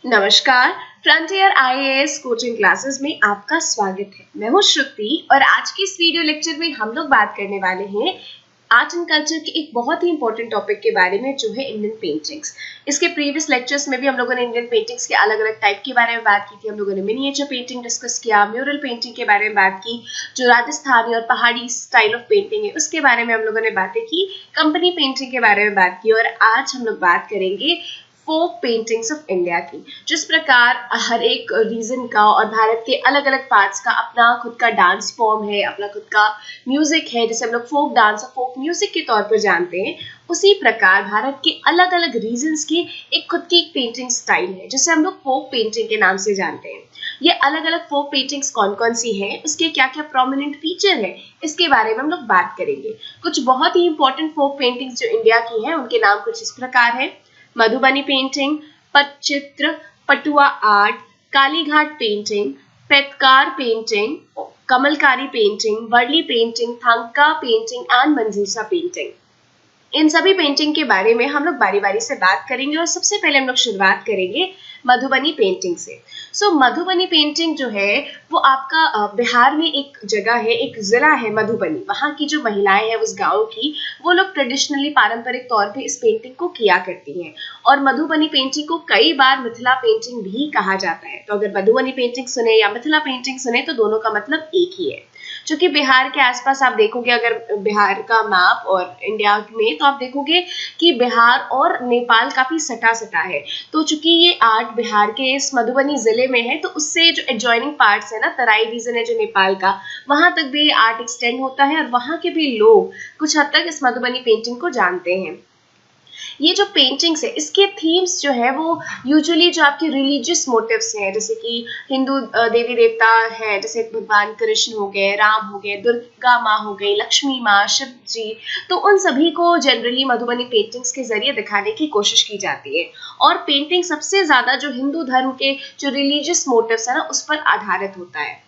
नमस्कार। Frontier IAS coaching classes में आपका स्वागत है। मैं हूं श्रुति और आज की इस वीडियो लेक्चर में हम लोग बात करने वाले हैं आर्ट एंड कल्चर के एक बहुत ही इंपॉर्टेंट टॉपिक के बारे में, जो है इंडियन पेंटिंग्स। इसके प्रीवियस लेक्चर्स में भी हम लोगों ने इंडियन पेंटिंग्स के अलग अलग टाइप के बारे में बात की थी। हम लोगों ने मिनिएचर पेंटिंग डिस्कस किया, म्यूरल पेंटिंग के बारे में बात की, जो राजस्थानी और पहाड़ी स्टाइल ऑफ पेंटिंग है उसके बारे में हम लोगों ने बातें की, कंपनी पेंटिंग के बारे में बात की, और आज हम लोग बात करेंगे फोक पेंटिंग्स ऑफ इंडिया की। जिस प्रकार हर एक रीजन का और भारत के अलग अलग पार्ट्स का अपना खुद का डांस फॉर्म है, अपना खुद का म्यूजिक है, जिसे हम लोग फोक डांस और फोक म्यूजिक के तौर पर जानते हैं, उसी प्रकार भारत के अलग अलग रीजन्स की एक खुद की पेंटिंग स्टाइल है जिसे हम लोग फोक पेंटिंग के नाम से जानते हैं। ये अलग अलग फोक पेंटिंग्स कौन कौन सी हैं, उसके क्या क्या प्रोमिनेंट फीचर है, इसके बारे में हम लोग बात करेंगे। कुछ बहुत ही इंपॉर्टेंट फोक पेंटिंग्स जो इंडिया की हैं उनके नाम कुछ इस प्रकार है: Madhubani painting, Patachitra, Patua art, Kalighat painting, Paitkar painting, Kalamkari painting, Warli painting, Thangka painting and Manjusha painting. इन सभी पेंटिंग के बारे में हम लोग बारी बारी से बात करेंगे और सबसे पहले हम लोग शुरुआत करेंगे मधुबनी पेंटिंग से। मधुबनी पेंटिंग जो है वो आपका बिहार में एक जगह है, एक जिला है मधुबनी। वहाँ की जो महिलाएं हैं उस गांव की, वो लोग ट्रेडिशनली पारंपरिक तौर पे इस पेंटिंग को किया करती हैं। और मधुबनी पेंटिंग को कई बार मिथिला पेंटिंग भी कहा जाता है। तो अगर मधुबनी पेंटिंग सुने या मिथिला पेंटिंग सुने तो दोनों का मतलब एक ही है। चूंकि बिहार के आसपास आप देखोगे, अगर बिहार का मैप और इंडिया में, तो आप देखोगे कि बिहार और नेपाल काफी सटा सटा है। तो चूंकि ये आर्ट बिहार के इस मधुबनी जिले में है, तो उससे जो एडजॉइनिंग पार्ट्स है ना, तराई रीजन है जो नेपाल का, वहां तक भी आर्ट एक्सटेंड होता है और वहां के भी लोग कुछ हद तक इस मधुबनी पेंटिंग को जानते हैं। ये जो पेंटिंग्स है, इसके थीम्स जो है वो यूजुअली जो आपके रिलीजियस मोटिव्स हैं, जैसे कि हिंदू देवी देवता है, जैसे भगवान कृष्ण हो गए, राम हो गए, दुर्गा माँ हो गई, लक्ष्मी माँ, शिव जी, तो उन सभी को जनरली मधुबनी पेंटिंग्स के जरिए दिखाने की कोशिश की जाती है। और पेंटिंग सबसे ज्यादा जो हिंदू धर्म के जो रिलीजियस मोटिव्स है ना, उस पर आधारित होता है।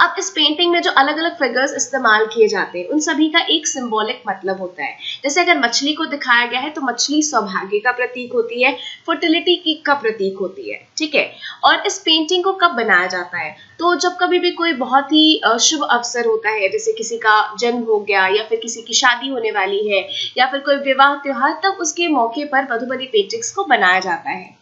अब इस पेंटिंग में जो अलग अलग फिगर्स इस्तेमाल किए जाते हैं, उन सभी का एक सिंबॉलिक मतलब होता है। जैसे अगर मछली को दिखाया गया है तो मछली सौभाग्य का प्रतीक होती है, फर्टिलिटी की का प्रतीक होती है, ठीक है। और इस पेंटिंग को कब बनाया जाता है? तो जब कभी भी कोई बहुत ही शुभ अवसर होता है, जैसे किसी का जन्म हो गया या फिर किसी की शादी होने वाली है या फिर कोई विवाह त्योहार, तब उसके मौके पर मधुबनी पेंटिंग्स को बनाया जाता है।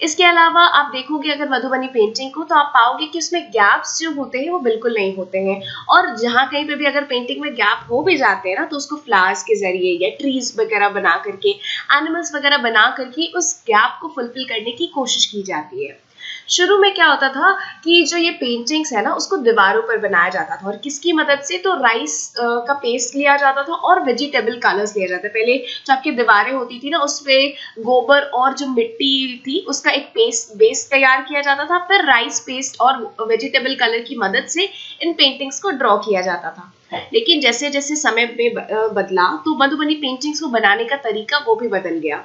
इसके अलावा आप देखोगे अगर मधुबनी पेंटिंग को, तो आप पाओगे कि उसमें गैप्स जो होते हैं वो बिल्कुल नहीं होते हैं। और जहाँ कहीं पे भी अगर पेंटिंग में गैप हो भी जाते हैं ना, तो उसको फ्लावर्स के जरिए या ट्रीज वगैरह बना करके, एनिमल्स वगैरह बना करके उस गैप को फुलफिल करने की कोशिश की जाती है। शुरू में क्या होता था कि जो ये पेंटिंग्स है ना, उसको दीवारों पर बनाया जाता था। और किसकी मदद से? तो राइस का पेस्ट लिया जाता था और वेजिटेबल कलर्स लिया जाता था। पहले जो आपकी दीवारें होती थी ना, उस पे गोबर और जो मिट्टी थी उसका एक पेस्ट बेस तैयार किया जाता था, फिर राइस पेस्ट और वेजिटेबल कलर की मदद से इन पेंटिंग्स को ड्रॉ किया जाता था। लेकिन जैसे जैसे समय में बदला, तो मधुबनी पेंटिंग्स को बनाने का तरीका वो भी बदल गया।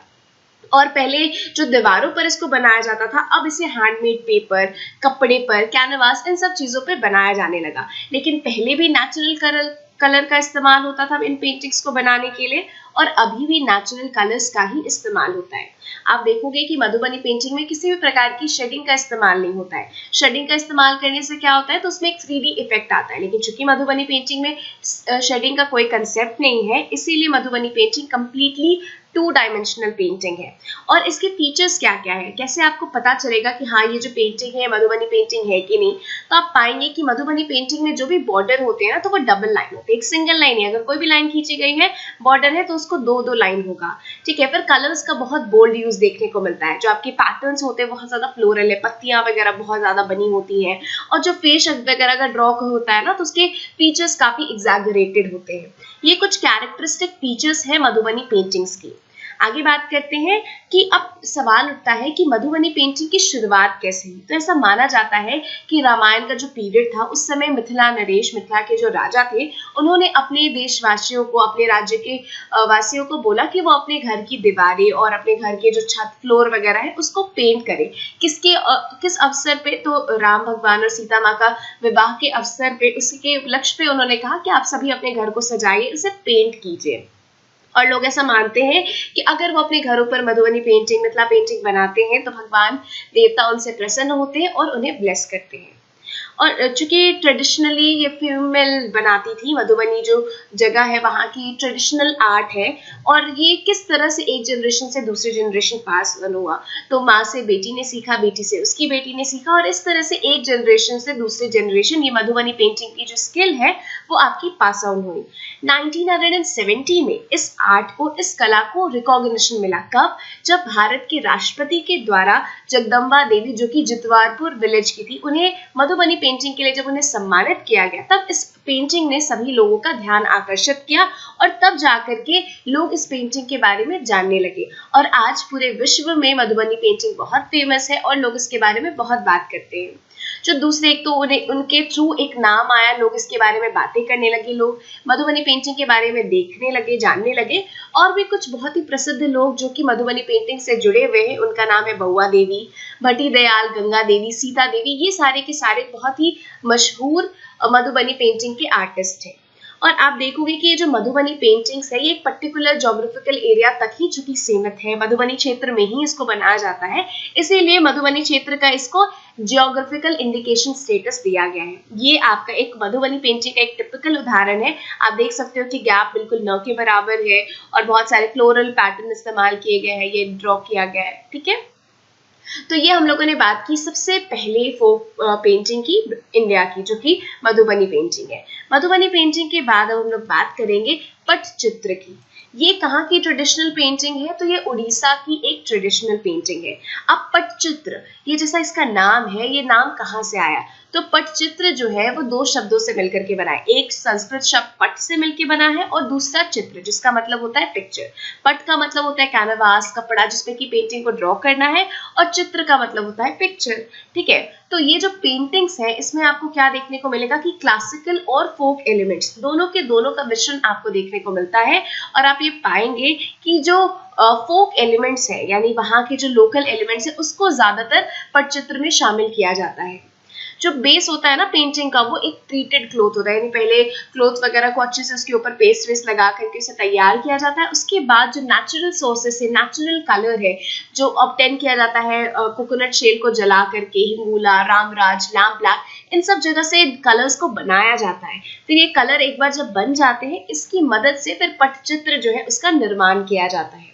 और पहले जो दीवारों पर इसको बनाया जाता था, अब इसे हैंडमेड पेपर, कपड़े पर, कैनवास, इन सब चीजों पर बनाया जाने लगा। लेकिन पहले भी नेचुरल कलर का इस्तेमाल होता था इन पेंटिंग्स को बनाने के लिए, और अभी भी नेचुरल कलर्स का ही इस्तेमाल होता है। आप देखोगे कि मधुबनी पेंटिंग में किसी भी प्रकार की शेडिंग का इस्तेमाल नहीं होता है। शेडिंग का इस्तेमाल करने से क्या होता है, तो उसमें एक 3D इफेक्ट आता है। लेकिन चूंकि मधुबनी पेंटिंग में शेडिंग का कोई कंसेप्ट नहीं है, इसीलिए Madhubani painting completely 2 dimensional painting है। और इसके फीचर्स क्या क्या है, कैसे आपको पता चलेगा कि हाँ ये जो पेंटिंग है मधुबनी पेंटिंग है कि नहीं? तो आप पाएंगे कि मधुबनी पेंटिंग में जो भी बॉर्डर होते हैं ना, तो वो डबल लाइन होते हैं, एक सिंगल लाइन है। अगर कोई भी लाइन खींची गई है, बॉर्डर है, तो उसको दो दो लाइन होगा, ठीक है। फिर कलर्स का बहुत बोल्ड यूज देखने को मिलता है। जो आपके पैटर्न्स होते हैं बहुत ज्यादा फ्लोरल है, पत्तियां वगैरह बहुत ज्यादा बनी होती हैं। और जो फेस वगैरह का ड्रॉ होता है ना, तो उसके फीचर्स काफी एग्जैगरेटेड होते हैं। ये कुछ कैरेक्टरिस्टिक फीचर्स है मधुबनी पेंटिंग्स की। आगे बात करते हैं कि अब सवाल उठता है कि मधुबनी पेंटिंग की शुरुआत कैसे हुई। तो ऐसा माना जाता है कि रामायण का जो पीरियड था, उस समय मिथिला नरेश, मिथिला के जो राजा थे, उन्होंने अपने देशवासियों को, अपने राज्य के वासियों को बोला कि वो अपने घर की दीवारें और अपने घर के जो छत, फ्लोर वगैरह है, उसको पेंट करें। किस अवसर पे? तो राम भगवान और सीता माँ का विवाह के अवसर पे, उसके उपलक्ष्य पे उन्होंने कहा कि आप सभी अपने घर को सजाइए, उसे पेंट कीजिए। और लोग ऐसा मानते हैं कि अगर वो अपने घरों पर मधुबनी पेंटिंग, मिथिला पेंटिंग बनाते हैं तो भगवान देवता उनसे प्रसन्न होते हैं और उन्हें ब्लेस करते हैं। और चूंकि ट्रेडिशनली ये फीमेल बनाती थी, मधुबनी जो जगह है वहाँ की ट्रेडिशनल आर्ट है, और ये किस तरह से एक जनरेशन से दूसरी जनरेशन पास ऑन हुआ, तो माँ से बेटी ने सीखा, बेटी से उसकी बेटी ने सीखा, और इस तरह से एक जनरेशन से दूसरी जनरेशन ये मधुबनी पेंटिंग की जो स्किल है वो आपकी पास ऑन हुई। 1970 में इस आर्ट को, इस कला को रिकॉग्निशन मिला। कब? जब भारत के राष्ट्रपति के द्वारा जगदम्बा देवी, जो कि जितवारपुर विलेज की थी, उन्हें मधुबनी पेंटिंग के लिए जब उन्हें सम्मानित किया गया, तब इस पेंटिंग ने सभी लोगों का ध्यान आकर्षित किया और तब जाकर के लोग इस पेंटिंग के बारे में जानने लगे। और आज पूरे विश्व में मधुबनी पेंटिंग बहुत फेमस है और लोग इसके बारे में बहुत बात करते हैं। जो दूसरे, एक तो उनके थ्रू एक नाम आया, लोग इसके बारे में बातें करने लगे, लोग मधुबनी पेंटिंग के बारे में देखने लगे, जानने लगे। और भी कुछ बहुत ही प्रसिद्ध लोग जो कि मधुबनी पेंटिंग से जुड़े हुए हैं, उनका नाम है बउआ देवी, भट्टी दयाल, गंगा देवी, सीता देवी। ये सारे के सारे बहुत ही मशहूर मधुबनी पेंटिंग के आर्टिस्ट हैं। और आप देखोगे कि ये जो मधुबनी पेंटिंग्स है, ये एक पर्टिकुलर ज्योग्राफिकल एरिया तक ही चूंकि सीमित है, मधुबनी क्षेत्र में ही इसको बनाया जाता है, इसीलिए मधुबनी क्षेत्र का इसको जियोग्राफिकल इंडिकेशन स्टेटस दिया गया है। ये आपका एक मधुबनी पेंटिंग का एक टिपिकल उदाहरण है। आप देख सकते हो कि गैप बिल्कुल न के बराबर है और बहुत सारे फ्लोरल पैटर्न इस्तेमाल किए गए हैं, ये ड्रॉ किया गया है। ठीक है, तो ये हम लोगों ने बात की सबसे पहले फोक पेंटिंग की, इंडिया की, जो कि मधुबनी पेंटिंग है। मधुबनी पेंटिंग के बाद अब हम लोग बात करेंगे पटचित्र की। ये कहाँ की ट्रेडिशनल पेंटिंग है? तो ये उड़ीसा की एक ट्रेडिशनल पेंटिंग है। अब पटचित्र, ये जैसा इसका नाम है, ये नाम कहाँ से आया? तो पटचित्र जो है वो दो शब्दों से मिलकर के बना है। एक संस्कृत शब्द पट से मिलकर बना है और दूसरा चित्र, जिसका मतलब होता है पिक्चर। पट का मतलब होता है कैनवास, कपड़ा जिसपे की पेंटिंग को ड्रॉ करना है, और चित्र का मतलब होता है पिक्चर। ठीक है, तो ये जो पेंटिंग्स है इसमें आपको क्या देखने को मिलेगा कि क्लासिकल और फोक एलिमेंट्स दोनों के दोनों का मिश्रण आपको देखने को मिलता है। और आप ये पाएंगे कि जो फोक एलिमेंट्स है, यानी वहाँ के जो लोकल एलिमेंट्स है, उसको ज्यादातर पटचित्र में शामिल किया जाता है। जो बेस होता है ना पेंटिंग का, वो एक ट्रीटेड क्लॉथ होता है, यानी पहले क्लॉथ वगैरह को अच्छे से उसके ऊपर पेस्ट वेस्ट लगा करके उसे तैयार किया जाता है। उसके बाद जो नेचुरल सोर्सेस है, नेचुरल कलर है, जो ऑब्टेन किया जाता है कोकोनट शेल को जला करके, हिंगूला, रामराज, लैम्प ब्लैक, इन सब जगह से कलर्स को बनाया जाता है। फिर ये कलर एक बार जब बन जाते हैं, इसकी मदद से फिर पटचित्र जो है उसका निर्माण किया जाता है।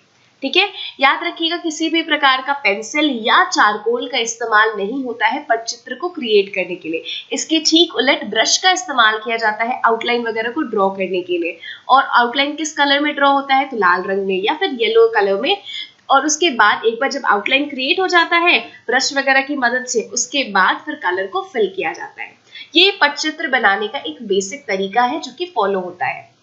ठीक है, याद रखिएगा किसी भी प्रकार का पेंसिल या चारकोल का इस्तेमाल नहीं होता है पटचित्र को क्रिएट करने के लिए। इसके ठीक उलट ब्रश का इस्तेमाल किया जाता है आउटलाइन वगैरह को ड्रॉ करने के लिए। और आउटलाइन किस कलर में ड्रॉ होता है? तो लाल रंग में या फिर येलो कलर में। और उसके बाद एक बार जब आउटलाइन क्रिएट हो जाता है ब्रश वगैरह की मदद से, उसके बाद फिर कलर को फिल किया जाता है। ये पटचित्र बनाने का एक बेसिक तरीका है जो कि फॉलो होता है।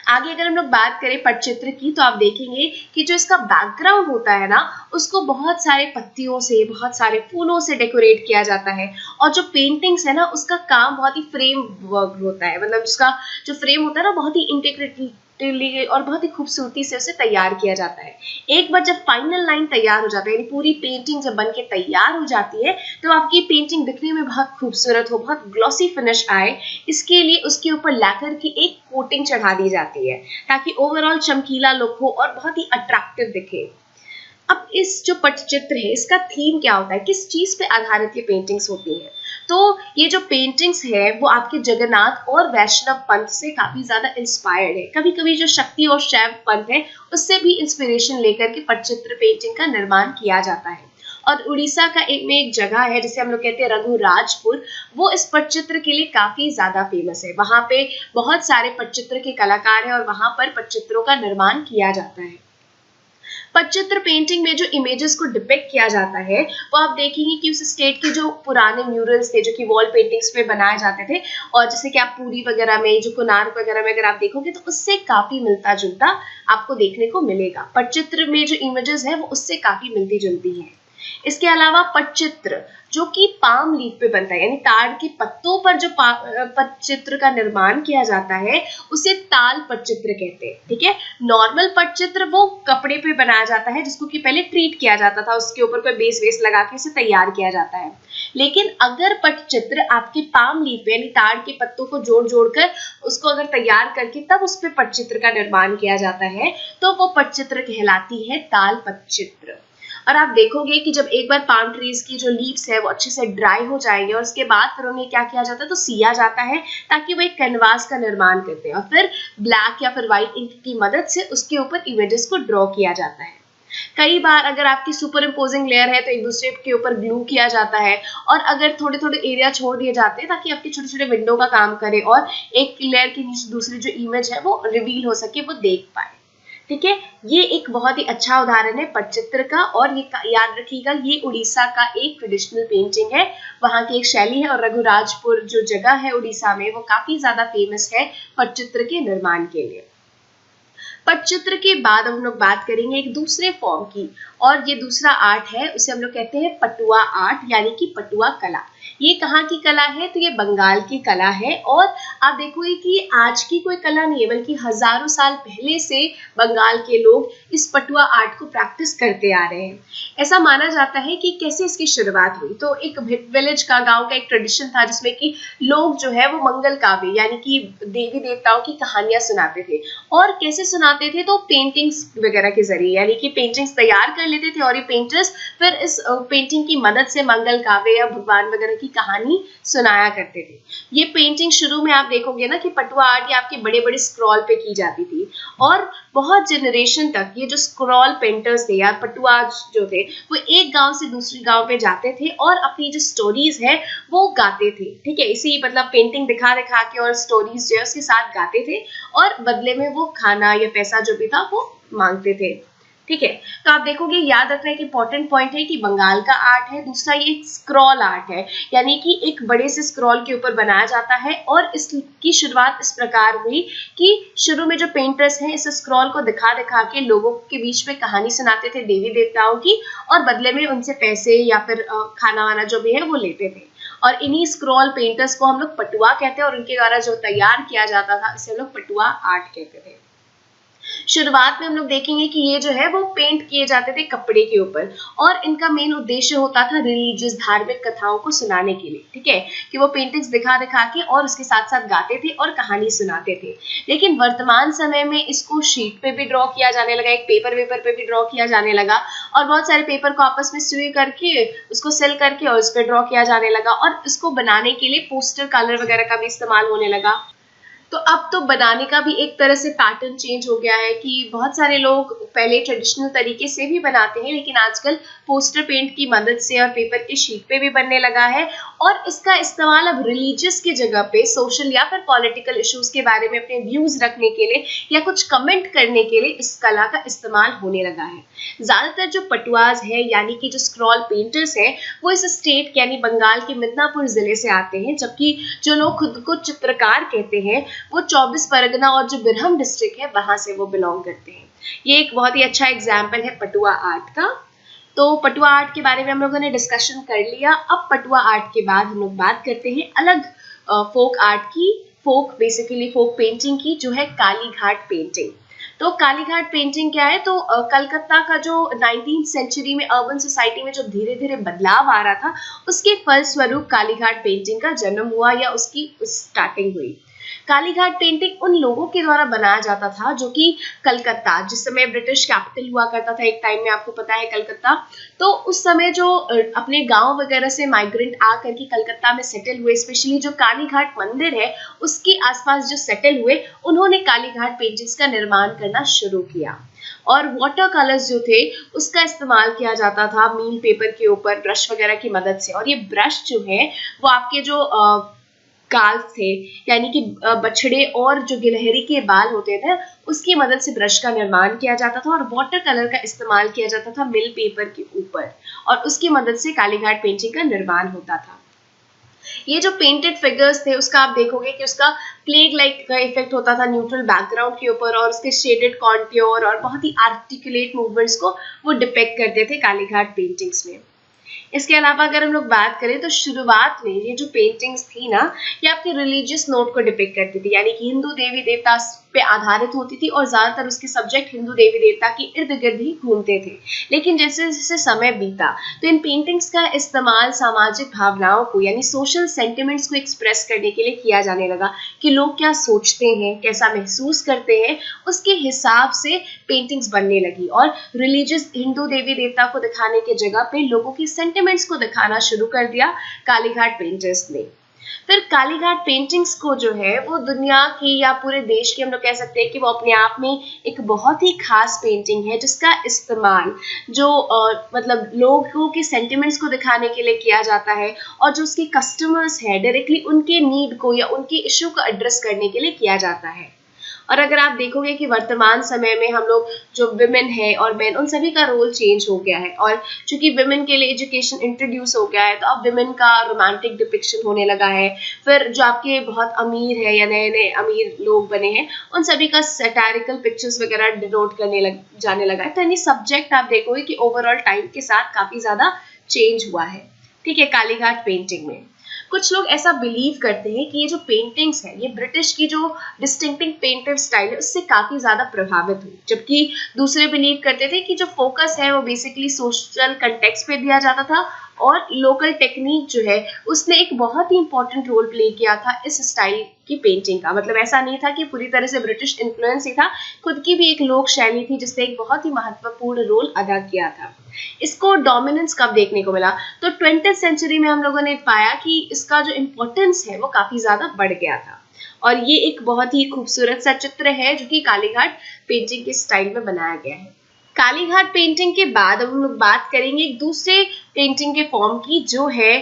आगे अगर हम लोग बात करें पटचित्र की, तो आप देखेंगे कि जो इसका बैकग्राउंड होता है ना, उसको बहुत सारे पत्तियों से, बहुत सारे फूलों से डेकोरेट किया जाता है। और जो पेंटिंग्स है ना, उसका काम बहुत ही फ्रेम वर्क होता है, मतलब उसका जो फ्रेम होता है ना, बहुत ही इंटीग्रेटेड और बहुत ही खूबसूरती से उसे तैयार किया जाता है। एक बार जब फाइनल लाइन तैयार हो जाता है, यानी पूरी पेंटिंग जब बनके तैयार हो जाती है, तो आपकी पेंटिंग दिखने में बहुत खूबसूरत हो, बहुत ग्लॉसी फिनिश आए, इसके लिए उसके ऊपर लैकर की एक कोटिंग चढ़ा दी जाती है, ताकि ओवरऑल चमकीला लुक हो और बहुत ही अट्रैक्टिव दिखे। अब इस जो पटचित्र है, इसका थीम क्या होता है, किस चीज पे आधारित ये पेंटिंग्स होती हैं? तो ये जो पेंटिंग्स है वो आपके जगन्नाथ और वैष्णव पंथ से काफी ज्यादा इंस्पायर्ड है। कभी कभी जो शक्ति और शैव पंथ है उससे भी इंस्पिरेशन लेकर के पटचित्र पेंटिंग का निर्माण किया जाता है। और उड़ीसा का एक जगह है जिसे हम लोग कहते हैं रघुराजपुर, वो इस पटचित्र के लिए काफी ज्यादा फेमस है। वहां पे बहुत सारे पटचित्र के कलाकार हैं और वहां पर पटचित्रों का निर्माण किया जाता है। पटचित्र पेंटिंग में जो इमेजेस को डिपिक्ट किया जाता है, वो आप देखेंगे कि उस स्टेट के जो पुराने म्यूरल्स थे जो कि वॉल पेंटिंग्स पे बनाए जाते थे, और जैसे कि आप पुरी वगैरह में, जो कोणार्क वगैरह में अगर आप देखोगे तो उससे काफी मिलता जुलता आपको देखने को मिलेगा। पटचित्र में जो इमेजेस है वो उससे काफी मिलती जुलती है। इसके अलावा पटचित्र जो कि पाम लीफ पे बनता है, यानी ताड़ के पत्तों पर जो पटचित्र का निर्माण किया जाता है, उसे ताल पटचित्र कहते हैं। ठीक है, नॉर्मल पटचित्र वो कपड़े पे बनाया जाता है जिसको कि पहले ट्रीट किया जाता था, उसके ऊपर कोई बेस वेस लगा के उसे तैयार किया जाता है। लेकिन अगर पटचित्र आपके पाम लीफ यानी ताड़ के पत्तों को जोड़ जोड़कर उसको अगर तैयार करके तब उस पर पटचित्र का निर्माण किया जाता है तो वो पटचित्र कहलाती है ताल पटचित्र। और आप देखोगे कि जब एक बार पाम ट्रीज की जो लीव्स है वो अच्छे से ड्राई हो जाएंगे और उसके बाद फिर उन्हें क्या किया जाता है तो सिया जाता है ताकि वो एक कैनवास का निर्माण करते हैं और फिर ब्लैक या फिर व्हाइट इंक की मदद से उसके ऊपर इमेजेस को ड्रॉ किया जाता है। कई बार अगर आपकी सुपर इम्पोजिंग लेयर है तो एक दूसरे के ऊपर ग्लू किया जाता है और अगर थोड़े थोड़े एरिया छोड़ दिए जाते हैं ताकि आपके छोटे छोटे विंडो का काम करे और एक लेयर के नीचे दूसरी जो इमेज है वो रिवील हो सके, वो देख पाए। ठीक है, ये एक बहुत ही अच्छा उदाहरण है पटचित्र का और ये याद रखिएगा ये उड़ीसा का एक ट्रेडिशनल पेंटिंग है, वहां की एक शैली है और रघुराजपुर जो जगह है उड़ीसा में वो काफी ज्यादा फेमस है पटचित्र के निर्माण के लिए। पटचित्र के बाद हम लोग बात करेंगे एक दूसरे फॉर्म की और ये दूसरा आर्ट है उसे हम लोग कहते हैं पटुआ आर्ट यानी कि पटुआ कला। ये कहाँ की कला है तो ये बंगाल की कला है और आप देखोगे कि आज की कोई कला नहीं है बल्कि हजारों साल पहले से बंगाल के लोग इस पटुआ आर्ट को प्रैक्टिस करते आ रहे हैं। ऐसा माना जाता है कि कैसे इसकी शुरुआत हुई तो एक विलेज का गांव का एक ट्रेडिशन था जिसमें कि लोग जो है वो मंगल काव्य यानी कि देवी देवताओं की कहानियां सुनाते थे और कैसे सुनाते थे तो पेंटिंग्स वगैरह के जरिए यानी कि पेंटिंग्स तैयार कर लेते थे और ये पेंटर्स फिर इस पेंटिंग की मदद से मंगल काव्य या भगवान वगैरह की कहानी सुनाया करते थे। ये पेंटिंग शुरू में आप देखोगे ना कि पटुआ आर्ट ये आपके बड़े बड़े स्क्रॉल पे की जाती थी और बहुत जनरेशन तक ये जो स्क्रॉल पेंटर्स थे या पटुआ जो थे वो एक गांव से दूसरे गांव पे जाते थे और अपनी जो स्टोरीज है वो गाते थे। ठीक है, इसी मतलब पेंटिंग दिखा दिखा के और स्टोरीज जो है उसके साथ गाते थे और बदले में वो खाना या पैसा जो भी था वो मांगते थे। ठीक है, तो आप देखोगे याद रखना एक इंपॉर्टेंट पॉइंट है कि बंगाल का आर्ट है, दूसरा ये स्क्रॉल आर्ट है यानी कि एक बड़े से स्क्रॉल के ऊपर बनाया जाता है और इसकी शुरुआत इस प्रकार हुई कि शुरू में जो पेंटर्स हैं इस स्क्रॉल को दिखा दिखा के लोगों के बीच में कहानी सुनाते थे देवी देवताओं की और बदले में उनसे पैसे या फिर खाना वाना जो भी है वो लेते थे और इन्हीं स्क्रॉल पेंटर्स को हम लोग पटुआ कहते हैं और उनके द्वारा जो तैयार किया जाता था इसे हम लोग पटुआ आर्ट कहते थे। शुरुआत में हम लोग देखेंगे कि ये जो है वो पेंट किए जाते थे कपड़े के ऊपर और इनका मेन उद्देश्य होता था रिलीजियस धार्मिक कथाओं को सुनाने के लिए। ठीक है, कि वो पेंटिंग्स दिखा दिखा के और उसके साथ साथ गाते थे और कहानी सुनाते थे। लेकिन वर्तमान समय में इसको शीट पे भी ड्रॉ किया जाने लगा, एक पेपर पे भी ड्रॉ किया जाने लगा और बहुत सारे पेपर को आपस में सुई करके उसको सेल करके और उस पर ड्रॉ किया जाने लगा और इसको बनाने के लिए पोस्टर कलर वगैरह का भी इस्तेमाल होने लगा। तो अब तो बनाने का भी एक तरह से पैटर्न चेंज हो गया है कि बहुत सारे लोग पहले ट्रेडिशनल तरीके से भी बनाते हैं लेकिन आजकल पोस्टर पेंट की मदद से और पेपर की शीट पे भी बनने लगा है और इसका इस्तेमाल अब रिलीजियस की जगह पे सोशल या फिर पॉलिटिकल इश्यूज के बारे में अपने व्यूज रखने के लिए या कुछ कमेंट करने के लिए इस कला का इस्तेमाल होने लगा है। ज्यादातर जो पटुआज है यानी कि जो स्क्रॉल पेंटर्स हैं वो इस स्टेट यानी बंगाल के मिदनापुर जिले से आते हैं, जबकि जो लोग खुद को चित्रकार कहते हैं वो 24 परगना और जो बिरहम डिस्ट्रिक्ट है वहां से वो बिलोंग करते हैं। ये एक बहुत ही अच्छा एग्जाम्पल है पटुआ आर्ट का। तो पटुआ आर्ट के बारे में हम लोगों ने डिस्कशन कर लिया। अब पटुआ आर्ट के बाद हम लोग बात करते हैं अलग फोक आर्ट की, बेसिकली फोक पेंटिंग की, जो है कालीघाट पेंटिंग। तो कालीघाट पेंटिंग क्या है तो कलकत्ता का जो 19th सेंचुरी में अर्बन सोसाइटी में जो धीरे धीरे बदलाव आ रहा था उसके फलस्वरूप कालीघाट पेंटिंग का जन्म हुआ या उसकी स्टार्टिंग हुई। कालीघाट पेंटिंग उन लोगों के द्वारा बनाया जाता था जो कि कलकत्ता, जिस समय ब्रिटिश कैपिटल हुआ करता था एक टाइम में, आपको पता है कलकत्ता, तो उस समय जो अपने गांव वगैरह से माइग्रेंट आकर के कलकत्ता में सेटल हुए, स्पेशली जो कालीघाट मंदिर है उसके आसपास जो सेटल हुए, उन्होंने कालीघाट पेंटिंग्स का निर्माण करना शुरू किया और वाटर कलर्स जो थे उसका इस्तेमाल किया जाता था मील पेपर के ऊपर ब्रश वगैरह की मदद से। और ये ब्रश जो है वो आपके जो गाल थे यानी कि बछड़े और जो गिलहरी के बाल होते थे उसकी मदद से ब्रश का निर्माण किया जाता था और वाटर कलर का इस्तेमाल किया जाता था मिल पेपर के ऊपर और उसकी मदद से कालीघाट पेंटिंग का निर्माण होता था। ये जो पेंटेड फिगर्स थे उसका आप देखोगे कि उसका प्लेग लाइक का इफेक्ट होता था न्यूट्रल बैकग्राउंड के ऊपर और उसके शेडेड कॉन्ट्योर और बहुत ही आर्टिकुलेट मूवमेंट्स को वो डिपेक्ट करते थे कालीघाट पेंटिंग्स में। इसके अलावा अगर हम लोग बात करें तो शुरुआत में ये जो पेंटिंग्स थी ना ये आपके रिलीजियस नोट को डिपिक्ट करती थी, यानी कि हिंदू देवी देवता पे आधारित होती थी और ज्यादातर उसके सब्जेक्ट हिंदू देवी देवता के इर्द गिर्द ही घूमते थे। लेकिन जैसे जैसे समय बीता तो इन पेंटिंग्स का इस्तेमाल सामाजिक भावनाओं को यानी सोशल सेंटिमेंट्स को एक्सप्रेस करने के लिए किया जाने लगा कि लोग क्या सोचते हैं, कैसा महसूस करते हैं, उसके हिसाब से पेंटिंग्स बनने लगी। और रिलीजियस हिंदू देवी देवता को दिखाने की जगह पे लोगों की सेंटिमेंट्स को दिखाना शुरू कर दिया कालीघाट पेंटर्स ने। फिर कालीघाट पेंटिंग्स को जो है वो दुनिया की या पूरे देश की हम लोग कह सकते हैं कि वो अपने आप में एक बहुत ही खास पेंटिंग है, जिसका इस्तेमाल जो मतलब लोगों के सेंटिमेंट्स को दिखाने के लिए किया जाता है और जो उसके कस्टमर्स है डायरेक्टली उनके नीड को या उनके इश्यू को एड्रेस करने के लिए किया जाता है। और अगर आप देखोगे कि वर्तमान समय में हम लोग जो विमेन है और मेन उन सभी का रोल चेंज हो गया है, और चूंकि विमेन के लिए एजुकेशन इंट्रोड्यूस हो गया है तो अब विमेन का रोमांटिक डिपिक्शन होने लगा है। फिर जो आपके बहुत अमीर है या नए नए अमीर लोग बने हैं उन सभी का सैटारिकल पिक्चर्स वगैरह डिनोट करने जाने लगा है। तो यानी सब्जेक्ट आप देखोगे कि ओवरऑल टाइम के साथ काफी ज्यादा चेंज हुआ है। ठीक है, कालीघाट पेंटिंग में कुछ लोग ऐसा बिलीव करते हैं कि ये जो पेंटिंग्स है ये ब्रिटिश की जो डिस्टिंक्टिव पेंटर स्टाइल है उससे काफी ज्यादा प्रभावित हुई, जबकि दूसरे बिलीव करते थे कि जो फोकस है वो बेसिकली सोशल कंटेक्स्ट पे दिया जाता था और लोकल टेक्निक जो है उसने एक बहुत ही इंपॉर्टेंट रोल प्ले किया था इस स्टाइल की पेंटिंग का। मतलब ऐसा नहीं था कि पूरी तरह से ब्रिटिश इन्फ्लुएंस ही था, खुद की भी एक लोक शैली थी जिसने एक बहुत ही महत्वपूर्ण रोल अदा किया था। इसको डोमिनेंस कब देखने को मिला तो 20th सेंचुरी में हम लोगों ने पाया कि इसका जो इम्पोर्टेंस है वो काफी ज्यादा बढ़ गया था। और ये एक बहुत ही खूबसूरत सा चित्र है जो कि कालीघाट पेंटिंग के स्टाइल में बनाया गया है। कालीघाट पेंटिंग के बाद अब हम लोग बात करेंगे एक दूसरे पेंटिंग के फॉर्म की जो है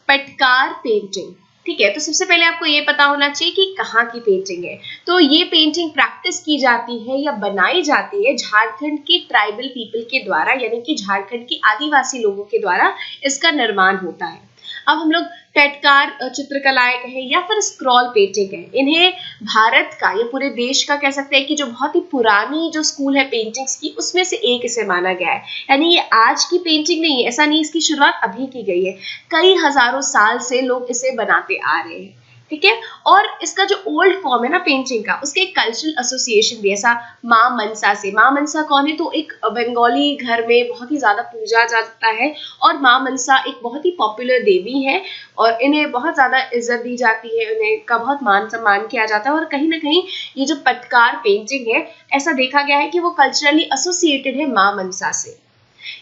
पटकार पेंटिंग। ठीक है, तो सबसे पहले आपको ये पता होना चाहिए कि कहाँ की पेंटिंग है। तो ये पेंटिंग प्रैक्टिस की जाती है या बनाई जाती है झारखंड के ट्राइबल पीपल के द्वारा, यानी कि झारखंड के आदिवासी लोगों के द्वारा इसका निर्माण होता है। अब हम लोग टटकार चित्रकलाएं कहें या फिर स्क्रॉल पेंटिंग है, इन्हें भारत का या पूरे देश का कह सकते हैं कि जो बहुत ही पुरानी जो स्कूल है पेंटिंग्स की उसमें से एक इसे माना गया है। यानी ये आज की पेंटिंग नहीं है, ऐसा नहीं इसकी शुरुआत अभी की गई है, कई हजारों साल से लोग इसे बनाते आ रहे हैं। ठीक है, और इसका जो ओल्ड फॉर्म है ना पेंटिंग का उसके एक कल्चरल एसोसिएशन भी ऐसा माँ मनसा से। माँ मनसा कौन है तो एक बंगाली घर में बहुत ही ज्यादा पूजा जाता है और माँ मनसा एक बहुत ही पॉपुलर देवी है और इन्हें बहुत ज्यादा इज्जत दी जाती है, इन्हें का बहुत मान सम्मान किया जाता है। और कहीं ना कहीं ये जो पटकार पेंटिंग है ऐसा देखा गया है कि वो कल्चरली एसोसिएटेड है माँ मनसा से।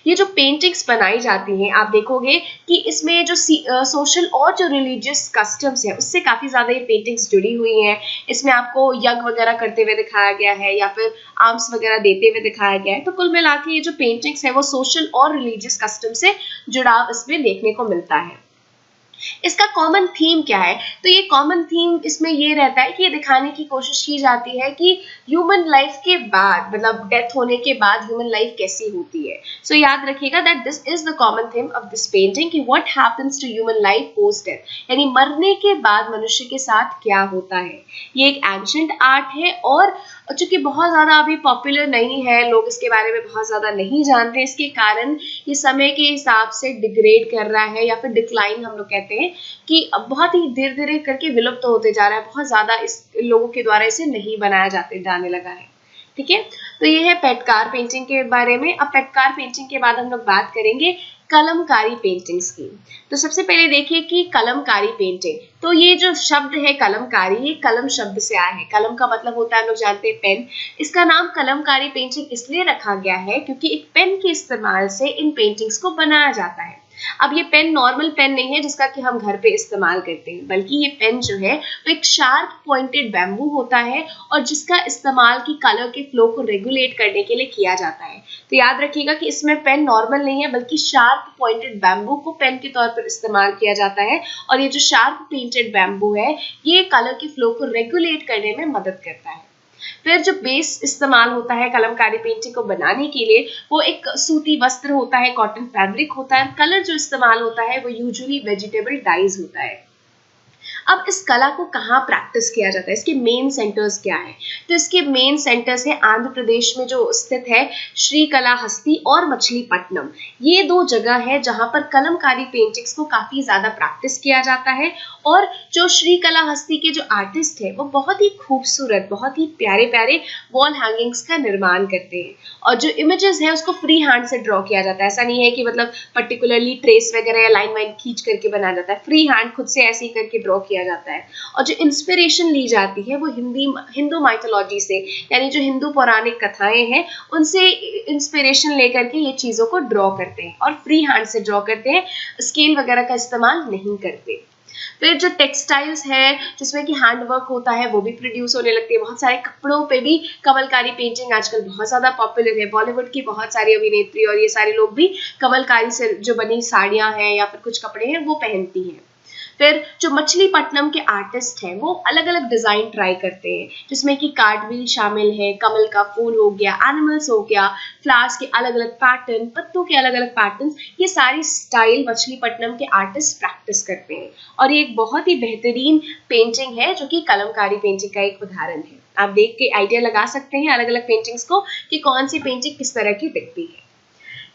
ये जो पेंटिंग्स बनाई जाती हैं आप देखोगे कि इसमें जो सोशल और जो रिलीजियस कस्टम्स है उससे काफी ज्यादा ये पेंटिंग्स जुड़ी हुई हैं। इसमें आपको यज्ञ वगैरह करते हुए दिखाया गया है या फिर आर्म्स वगैरह देते हुए दिखाया गया है। तो कुल मिला के ये जो पेंटिंग्स है वो सोशल और रिलीजियस कस्टम से जुड़ाव इसमें देखने को मिलता है। इसका कॉमन थीम क्या है तो ये कॉमन थीम इसमें ये रहता है कि ये दिखाने की कोशिश की जाती है कि ह्यूमन लाइफ के बाद मतलब डेथ होने के बाद ह्यूमन लाइफ कैसी होती है। सो याद रखिएगा that this is the common theme of this painting कि what happens to human life post death, यानी मरने के बाद मनुष्य के साथ क्या होता है। ये एक एंशिएंट आर्ट है और चूंकि बहुत ज्यादा अभी पॉपुलर नहीं है, लोग इसके बारे में बहुत ज्यादा नहीं जानते, इसके कारण ये समय के हिसाब से डिग्रेड कर रहा है या फिर डिक्लाइन हम लोग कहते हैं कि अब बहुत ही धीरे धीरे करके विलुप्त होते जा रहा है, बहुत ज्यादा इस लोगों के द्वारा इसे नहीं बनाया जाने लगा है। ठीक है, तो ये है पटकार पेंटिंग के बारे में। अब पटकार पेंटिंग के बाद हम लोग बात करेंगे कलमकारी पेंटिंग्स की। तो सबसे पहले देखिए कि कलमकारी पेंटिंग, तो ये जो शब्द है कलमकारी ये कलम शब्द से आया है। कलम का मतलब होता है हम लोग जानते हैं पेन। इसका नाम कलमकारी पेंटिंग इसलिए रखा गया है क्योंकि एक पेन के इस्तेमाल से इन पेंटिंग्स को बनाया जाता है। अब ये पेन नॉर्मल पेन नहीं है जिसका कि हम घर पे इस्तेमाल करते हैं, बल्कि ये पेन जो है वो एक शार्प पॉइंटेड बैम्बू होता है और जिसका इस्तेमाल की कलर के फ्लो को रेगुलेट करने के लिए किया जाता है। तो याद रखिएगा कि इसमें पेन नॉर्मल नहीं है बल्कि शार्प पॉइंटेड बैम्बू को पेन के तौर पर इस्तेमाल किया जाता है और ये जो शार्प पॉइंटेड बैम्बू है ये कलर के फ्लो को रेगुलेट करने में मदद करता है। फिर जो बेस इस्तेमाल होता है कलमकारी पेंटिंग को बनाने के लिए वो एक सूती वस्त्र होता है, कॉटन फैब्रिक होता है। कलर जो इस्तेमाल होता है वो यूजुअली वेजिटेबल डाइज होता है। अब इस कला को कहाँ प्रैक्टिस किया जाता है, इसके मेन सेंटर्स क्या है? तो इसके मेन सेंटर्स है आंध्र प्रदेश में जो स्थित है श्रीकालाहस्ती और मछलीपट्टनम। ये दो जगह है जहां पर कलमकारी पेंटिंग्स को काफी ज्यादा प्रैक्टिस किया जाता है। और जो श्रीकालाहस्ती के जो आर्टिस्ट है वो बहुत ही खूबसूरत, बहुत ही प्यारे प्यारे वॉल हैंगिंग्स का निर्माण करते हैं। और जो इमेजेस है उसको फ्री हैंड से ड्रॉ किया जाता है, ऐसा नहीं है कि मतलब पर्टिकुलरली ट्रेस वगैरह या लाइन वाइन खींच करके बनाया जाता है, फ्री हैंड खुद से ऐसे ही करके ड्रॉ किया जाता है। और जो इंस्पिरेशन ली जाती है वो हिंदू माइथोलॉजी से, यानी जो हिंदू पौराणिक कथाएं हैं उनसे इंस्पिरेशन लेकर के ये चीजों को ड्रॉ करते हैं और फ्री हैंड से ड्रॉ करते हैं, स्केल वगैरह का इस्तेमाल नहीं करते। फिर जो टेक्सटाइल्स है जिसमें कि हैंडवर्क होता है वो भी प्रोड्यूस होने लगती है। बहुत सारे कपड़ों पे भी कमलकारी पेंटिंग आजकल बहुत ज्यादा पॉपुलर है। बॉलीवुड की बहुत सारी अभिनेत्री और ये सारे लोग भी कमलकारी से जो बनी साड़ियां हैं या फिर कुछ कपड़े हैं वो पहनती हैं। फिर जो मछलीपट्टनम के आर्टिस्ट हैं वो अलग अलग डिजाइन ट्राई करते हैं, जिसमें कि कार्डवील शामिल है, कमल का फूल हो गया, एनिमल्स हो गया, फ्लावर्स के अलग अलग पैटर्न, पत्तों के अलग अलग पैटर्न, ये सारी स्टाइल मछलीपट्टनम के आर्टिस्ट प्रैक्टिस करते हैं। और ये एक बहुत ही बेहतरीन पेंटिंग है जो कि कलमकारी पेंटिंग का एक उदाहरण है। आप देख के आइडिया लगा सकते हैं अलग अलग पेंटिंग्स को कि कौन सी पेंटिंग किस तरह की दिखती है।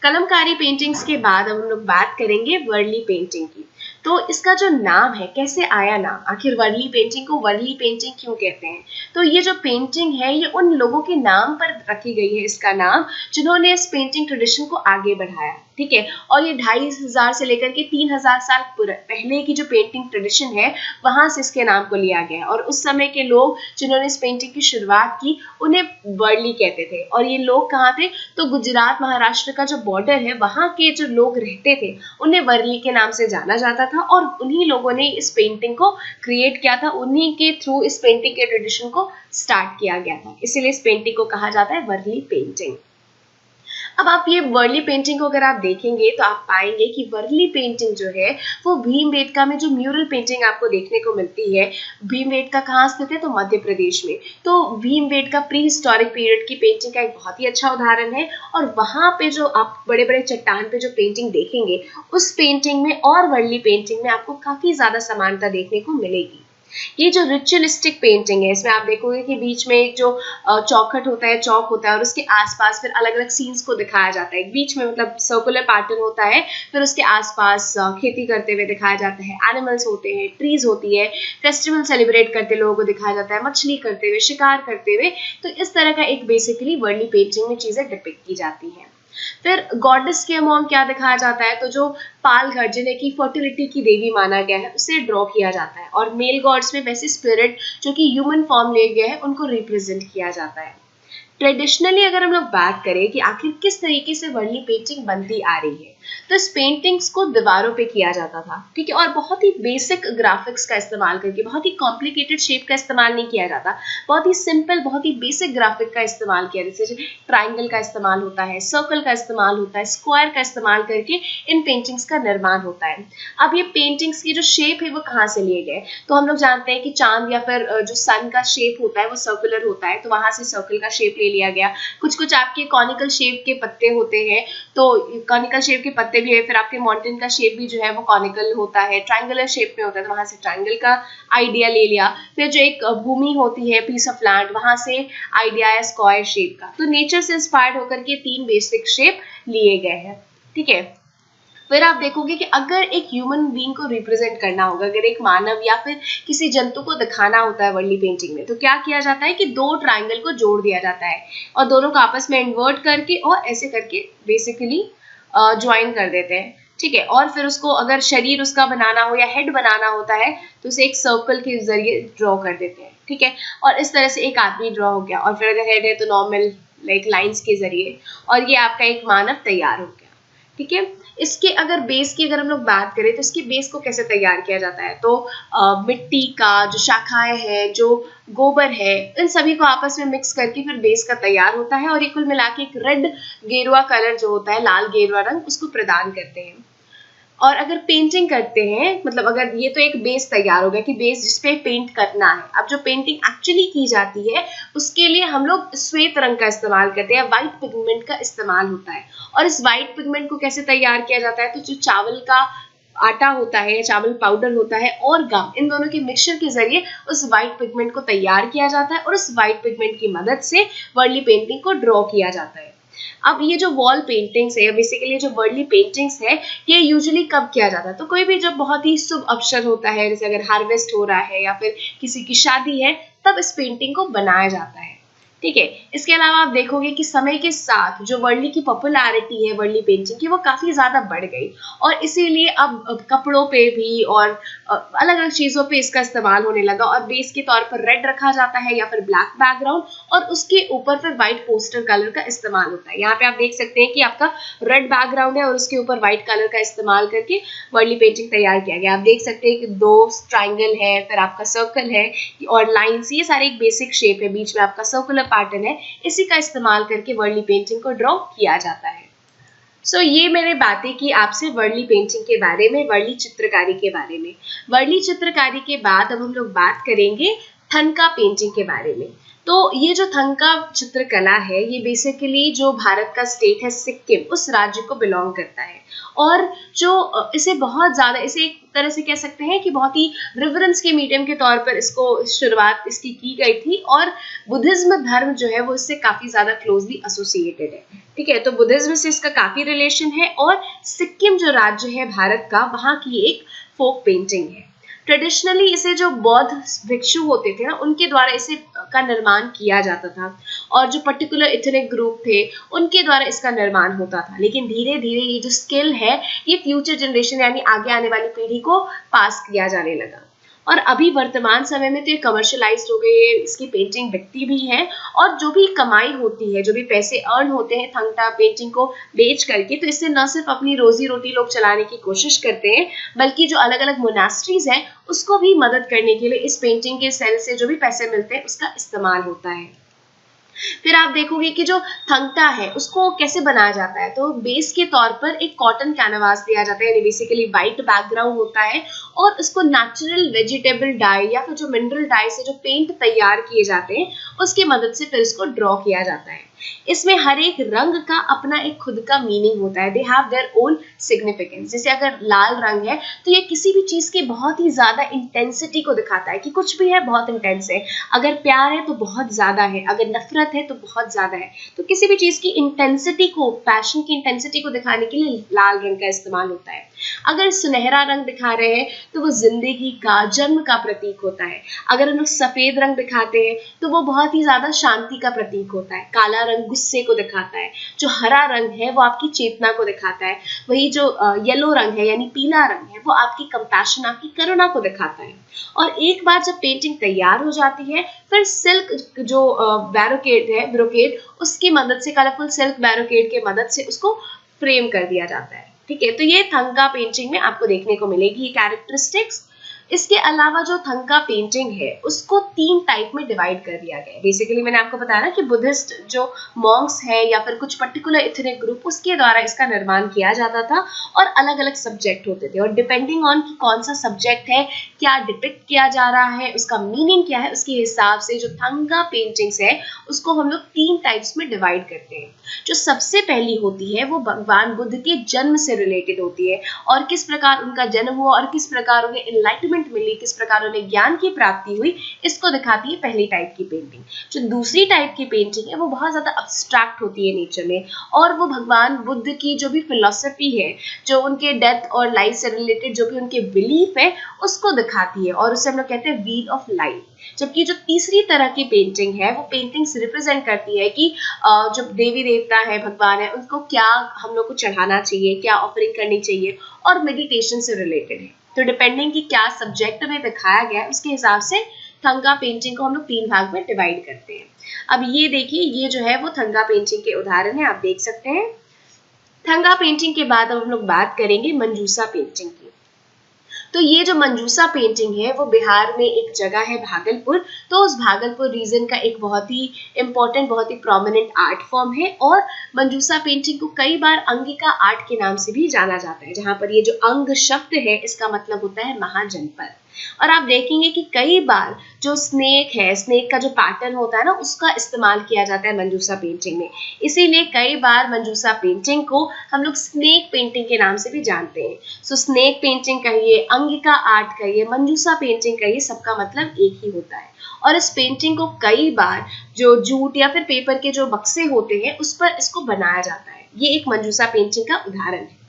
कलमकारी पेंटिंग्स के बाद अब हम लोग बात करेंगे वर्ली पेंटिंग की। तो इसका जो नाम है, कैसे आया नाम, आखिर वर्ली पेंटिंग को वर्ली पेंटिंग क्यों कहते हैं? तो ये जो पेंटिंग है ये उन लोगों के नाम पर रखी गई है, इसका नाम, जिन्होंने इस पेंटिंग ट्रेडिशन को आगे बढ़ाया, ठीक है। और ये 2500 से लेकर के 3000 साल पहले की जो पेंटिंग ट्रेडिशन है वहां से इसके नाम को लिया गया है। और उस समय के लोग जिन्होंने इस पेंटिंग की शुरुआत की उन्हें वर्ली कहते थे। और ये लोग कहाँ थे? तो गुजरात महाराष्ट्र का जो बॉर्डर है वहां के जो लोग रहते थे उन्हें वर्ली के नाम से जाना जाता था। और उन्हीं लोगों ने इस पेंटिंग को क्रिएट किया था, उन्हीं के थ्रू इस पेंटिंग के ट्रेडिशन को स्टार्ट किया गया था, इसीलिए इस पेंटिंग को कहा जाता है वर्ली पेंटिंग। अब आप ये वर्ली पेंटिंग को अगर आप देखेंगे तो आप पाएंगे कि वर्ली पेंटिंग जो है वो भीमबेटका में जो म्यूरल पेंटिंग आपको देखने को मिलती है, भीमबेटका कहाँ स्थित है? तो मध्य प्रदेश में। तो भीमबेटका प्री हिस्टोरिक पीरियड की पेंटिंग का एक बहुत ही अच्छा उदाहरण है। और वहां पे जो आप बड़े बड़े चट्टान पे जो पेंटिंग देखेंगे उस पेंटिंग में और वर्ली पेंटिंग में आपको काफी ज्यादा समानता देखने को मिलेगी। ये जो रिचुअलिस्टिक पेंटिंग है इसमें आप देखोगे कि बीच में एक जो चौखट होता है, चौक होता है, और उसके आसपास फिर अलग अलग सीन्स को दिखाया जाता है। बीच में मतलब सर्कुलर पैटर्न होता है, फिर उसके आसपास खेती करते हुए दिखाया जाता है, एनिमल्स होते हैं, ट्रीज होती है, फेस्टिवल सेलिब्रेट करते लोगों को दिखाया जाता है, मछली करते हुए, शिकार करते हुए। तो इस तरह का एक बेसिकली वर्ली पेंटिंग में चीजें डिपिक्ट की जाती हैं। फिर गॉडेस के अमॉन्ग क्या दिखाया जाता है? तो जो पालघर जिन्हें की फर्टिलिटी की देवी माना गया है उसे ड्रॉ किया जाता है। और मेल गॉड्स में वैसे स्पिरिट जो कि ह्यूमन फॉर्म ले गए हैं उनको रिप्रेजेंट किया जाता है। ट्रेडिशनली अगर हम लोग बात करें कि आखिर किस तरीके से वर्ली पेंटिंग बनती आ रही है, तो इस पेंटिंग्स को दीवारों पे किया जाता था, ठीक है। और बहुत ही बेसिक ग्राफिक्स का इस्तेमाल करके, बहुत ही कॉम्प्लिकेटेड शेप का इस्तेमाल नहीं किया जाता, बहुत ही सिंपल, बहुत ही बेसिक ग्राफिक का इस्तेमाल किया, जैसे ट्राइंगल का इस्तेमाल होता है, सर्कल का इस्तेमाल होता है, स्क्वायर का इस्तेमाल करके इन पेंटिंग्स का निर्माण होता है। अब ये पेंटिंग्स की जो शेप है वो कहाँ से लिए गए? तो हम लोग जानते हैं कि चांद या फिर जो सन का शेप होता है वो सर्कुलर होता है, तो वहां से सर्कल का शेप ले लिया गया। कुछ कुछ आपके कॉनिकल शेप के पत्ते होते हैं, तो कॉनिकल शेप के पत्ते भी है। फिर आपके माउंटेन का शेप भी जो है वो कॉनिकल होता है, ट्रायंगुलर शेप में होता है, तो वहां से ट्रायंगल का आइडिया ले लिया। फिर जो एक भूमि होती है, पीस ऑफ लैंड, वहां से आइडिया है स्क्वायर शेप का। तो नेचर से इंस्पायर्ड होकर के 3 बेसिक शेप लिए गए हैं, ठीक है। फिर आप देखोगे कि अगर एक ह्यूमन बीइंग को रिप्रेजेंट करना होगा, अगर एक मानव या फिर किसी जंतु को दिखाना होता है वर्ली पेंटिंग में, तो क्या किया जाता है कि 2 ट्रायंगल को जोड़ दिया जाता है और दोनों को आपस में इन्वर्ट करके और ऐसे करके बेसिकली ज्वाइन कर देते हैं, ठीक है। और फिर उसको अगर शरीर उसका बनाना हो या हेड बनाना होता है तो उसे एक सर्कल के जरिए ड्रॉ कर देते हैं, ठीक है। और इस तरह से एक आदमी ड्रॉ हो गया, और फिर अगर हेड है तो नॉर्मल लाइक लाइंस के जरिए, और ये आपका एक मानव तैयार हो गया, ठीक है। इसके अगर बेस की अगर हम लोग बात करें तो इसके बेस को कैसे तैयार किया जाता है? तो मिट्टी का जो शाखाएं हैं, जो गोबर है, इन सभी को आपस में मिक्स करके फिर बेस का तैयार होता है। और ये कुल मिला के एक रेड गेरुआ कलर जो होता है, लाल गेरुआ रंग, उसको प्रदान करते हैं। और अगर पेंटिंग करते हैं, मतलब अगर ये तो एक बेस तैयार हो गया कि बेस जिसपे पेंट करना है। अब जो पेंटिंग एक्चुअली की जाती है उसके लिए हम लोग श्वेत रंग का इस्तेमाल करते हैं, व्हाइट पिगमेंट का इस्तेमाल होता है। और इस व्हाइट पिगमेंट को कैसे तैयार किया जाता है? तो जो चावल का आटा होता है या चावल पाउडर होता है और गम, इन दोनों के मिक्सचर के जरिए उस व्हाइट पिगमेंट को तैयार किया जाता है और उस व्हाइट पिगमेंट की मदद से वर्ली पेंटिंग को ड्रॉ किया जाता है। अब ये जो वॉल पेंटिंग्स है, बेसिकली जो वर्ली पेंटिंग्स है, ये यूजुअली कब किया जाता है? तो कोई भी जब बहुत ही शुभ अवसर होता है, जैसे अगर हार्वेस्ट हो रहा है या फिर किसी की शादी है, तब इस पेंटिंग को बनाया जाता है। ठीक है। इसके अलावा आप देखोगे कि समय के साथ जो वर्ली की पॉपुलैरिटी है वर्ली पेंटिंग की, वो काफी ज्यादा बढ़ गई और इसीलिए अब कपड़ों पे भी और अलग अलग चीजों पे इसका इस्तेमाल होने लगा और बेस के तौर पर रेड रखा जाता है या फिर ब्लैक बैकग्राउंड और उसके ऊपर फिर व्हाइट पोस्टर कलर का इस्तेमाल होता है। यहाँ पे आप देख सकते हैं कि आपका रेड बैकग्राउंड है और उसके ऊपर व्हाइट कलर का इस्तेमाल करके वर्ली पेंटिंग तैयार किया गया। आप देख सकते हैं कि 2 ट्राइंगल है, फिर आपका सर्कल है और लाइन्स, ये सारे एक बेसिक शेप है, बीच में आपका सर्कुलर पैटर्न है, इसी का इस्तेमाल करके वर्ली पेंटिंग को ड्रॉ किया जाता है। ये मैंने बातें की आपसे वर्ली पेंटिंग के बारे में, वर्ली चित्रकारी के बारे में। वर्ली चित्रकारी के बाद अब हम लोग बात करेंगे थनका पेंटिंग के बारे में। तो ये जो थनका चित्रकला है, ये बेसिकली जो भारत का स्टेट है सिक्किम, उस राज्य को बिलोंग करता है और जो इसे बहुत ज्यादा, इसे एक तरह से कह सकते हैं कि बहुत ही रिवरेंस के मीडियम के तौर पर इसको शुरुआत इसकी की गई थी और बुद्धिज्म धर्म जो है वो इससे काफी ज्यादा क्लोजली एसोसिएटेड है। ठीक है, तो बुद्धिज्म से इसका काफी रिलेशन है और सिक्किम जो राज्य है भारत का, वहाँ की एक फोक पेंटिंग है। ट्रेडिशनली इसे जो बौद्ध भिक्षु होते थे ना, उनके द्वारा इसे का निर्माण किया जाता था और जो पर्टिकुलर एथनिक ग्रुप थे उनके द्वारा इसका निर्माण होता था। लेकिन धीरे धीरे ये जो स्किल है ये फ्यूचर जनरेशन यानी आगे आने वाली पीढ़ी को पास किया जाने लगा और अभी वर्तमान समय में तो ये कमर्शलाइज्ड हो गई है, इसकी पेंटिंग बिकती भी है और जो भी कमाई होती है, जो भी पैसे अर्न होते हैं थंगटा पेंटिंग को बेच करके, तो इससे न सिर्फ अपनी रोजी रोटी लोग चलाने की कोशिश करते हैं, बल्कि जो अलग अलग मोनास्ट्रीज हैं उसको भी मदद करने के लिए इस पेंटिंग के सेल से जो भी पैसे मिलते हैं उसका इस्तेमाल होता है। फिर आप देखोगे कि जो थंगटा है उसको कैसे बनाया जाता है। तो बेस के तौर पर एक कॉटन कैनवास दिया जाता है, यानी बेसिकली व्हाइट बैकग्राउंड होता है और उसको नेचुरल वेजिटेबल डाई या फिर जो मिनरल डाई से जो पेंट तैयार किए जाते हैं उसकी मदद से फिर इसको ड्रॉ किया जाता है। इसमें हर एक रंग का अपना एक खुद का मीनिंग होता है, they have their own significance. जैसे अगर लाल रंग है तो ये किसी भी चीज की बहुत ही ज्यादा इंटेंसिटी को दिखाता है कि कुछ भी है बहुत इंटेंस है, अगर प्यार है तो बहुत ज्यादा है, अगर नफरत है तो बहुत ज्यादा है। तो किसी भी चीज की इंटेंसिटी को, पैशन की इंटेंसिटी को दिखाने के लिए लाल रंग का इस्तेमाल होता है। अगर सुनहरा रंग दिखा रहे हैं तो वो जिंदगी का, जन्म का प्रतीक होता है। अगर हम लोग सफेद रंग दिखाते हैं तो वो बहुत ही ज्यादा शांति का प्रतीक होता है। काला रंग गुस्से को दिखाता है। जो हरा रंग है वो आपकी चेतना को दिखाता है। वही जो येलो रंग है यानी पीला रंग है वो आपकी कंपैशन, आपकी करुणा को दिखाता है। और एक बार जब पेंटिंग तैयार हो जाती है फिर सिल्क जो बैरोकेड है, ब्रोकेड, उसकी मदद से, कलरफुल सिल्क बैरोकेड के मदद से उसको फ्रेम कर दिया जाता है। ठीक है, तो ये थंगका पेंटिंग में आपको देखने को मिलेगी ये कैरेक्टरिस्टिक्स। इसके अलावा जो थंगका पेंटिंग है उसको 3 टाइप में डिवाइड कर दिया गया है। बेसिकली मैंने आपको बताया ना कि बुद्धिस्ट जो मॉन्क्स है या फिर कुछ पर्टिकुलर एथनिक ग्रुप, उसके द्वारा इसका निर्माण किया जाता था और अलग अलग सब्जेक्ट होते थे और डिपेंडिंग ऑन कि कौन सा सब्जेक्ट है, क्या डिपिक्ट किया जा रहा है, उसका मीनिंग क्या है, उसके हिसाब से जो थंगका पेंटिंग्स है उसको हम लोग 3 टाइप्स में डिवाइड करते हैं। जो सबसे पहली होती है वो भगवान बुद्ध के जन्म से रिलेटेड होती है और किस प्रकार उनका जन्म हुआ और किस प्रकार उन्हें एनलाइटमेंट मिली, किस प्रकार उन्हें ज्ञान की प्राप्ति हुई, इसको दिखाती है पहली टाइप की पेंटिंग। जो दूसरी टाइप की पेंटिंग है वो बहुत ज्यादा अब्स्ट्रैक्ट होती है नेचर में और वो भगवान बुद्ध की जो भी फिलॉसफी है, जो उनके डेथ और लाइफ से रिलेटेड जो भी उनके बिलीफ है उसको दिखाती है और उसे हम लोग कहते हैं व्हील ऑफ लाइफ। जबकि जो तीसरी तरह की पेंटिंग है वो पेंटिंग्स रिप्रेजेंट करती है कि जो देवी देवता है, भगवान है, उनको क्या हम लोग को चढ़ाना चाहिए, क्या ऑफरिंग करनी चाहिए और मेडिटेशन से रिलेटेड है। तो डिपेंडिंग कि क्या सब्जेक्ट में दिखाया गया है उसके हिसाब से थंगका पेंटिंग को हम लोग 3 भाग में डिवाइड करते हैं। अब ये देखिए, ये जो है वो थंगका पेंटिंग के उदाहरण है, आप देख सकते हैं। थंगका पेंटिंग के बाद अब हम लोग बात करेंगे मंजूसा पेंटिंग की। तो ये जो मंजूसा पेंटिंग है वो बिहार में एक जगह है भागलपुर। तो उस भागलपुर रीजन का एक बहुत ही इम्पोर्टेंट, बहुत ही प्रोमिनेंट आर्ट फॉर्म है और मंजूसा पेंटिंग को कई बार अंगिका आर्ट के नाम से भी जाना जाता है, जहां पर ये जो अंग शब्द है इसका मतलब होता है महाजनपद। और आप देखेंगे कि कई बार जो स्नेक है, स्नेक का जो पैटर्न होता है ना, उसका इस्तेमाल किया जाता है मंजूसा पेंटिंग में। इसीलिए कई बार मंजूसा पेंटिंग को हम लोग स्नेक पेंटिंग के नाम से भी जानते हैं। सो स्नेक पेंटिंग कहिए, अंगिका आर्ट कहिए, मंजूसा पेंटिंग कहिए, सबका मतलब एक ही होता है। और इस पेंटिंग को कई बार जो जूट या फिर पेपर के जो बक्से होते हैं उस पर इसको बनाया जाता है। ये एक मंजूसा पेंटिंग का उदाहरण है।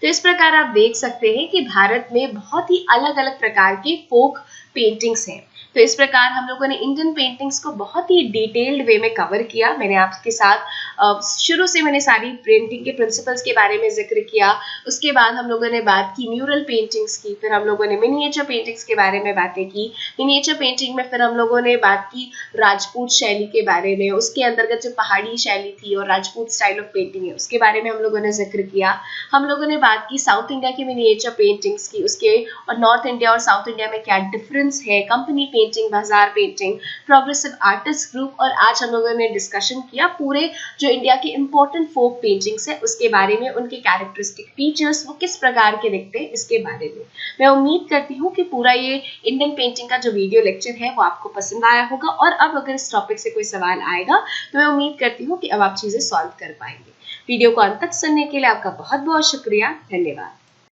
तो इस प्रकार आप देख सकते हैं कि भारत में बहुत ही अलग अलग प्रकार के फोक पेंटिंग्स हैं। तो इस प्रकार हम लोगों ने इंडियन पेंटिंग्स को बहुत ही डिटेल्ड वे में कवर किया। मैंने आपके साथ शुरू से मैंने सारी पेंटिंग के प्रिंसिपल्स के बारे में जिक्र किया। उसके बाद हम लोगों ने बात की म्यूरल पेंटिंग्स की, फिर हम लोगों ने मिनिएचर पेंटिंग्स के बारे में बातें की। मिनिएचर पेंटिंग में फिर हम लोगों ने बात की राजपूत शैली के बारे में, उसके अंतर्गत जो पहाड़ी शैली थी और राजपूत स्टाइल ऑफ पेंटिंग है उसके बारे में हम लोगों ने जिक्र किया। हम लोगों ने बात की साउथ इंडिया की मिनिएचर पेंटिंग्स की, उसके और नॉर्थ इंडिया और साउथ इंडिया में क्या डिफरेंस है, कंपनी पेंटिंग, बाजार पेंटिंग, प्रोग्रेसिव आर्टिस्ट ग्रुप। और आज हम लोगों ने डिस्कशन किया पूरे जो इंडिया के इंपॉर्टेंट फोक पेंटिंग्स है उसके बारे में, उनके कैरेक्टरिस्टिक फीचर्स, वो किस प्रकार के दिखते हैं इसके बारे में। मैं उम्मीद करती हूँ कि पूरा ये इंडियन पेंटिंग का जो वीडियो लेक्चर है वो आपको पसंद आया होगा। और अब अगर इस टॉपिक से कोई सवाल आएगा तो मैं उम्मीद करती हूँ कि अब आप चीजें सॉल्व कर पाएंगे। वीडियो को अंत तक सुनने के लिए आपका बहुत बहुत शुक्रिया। धन्यवाद।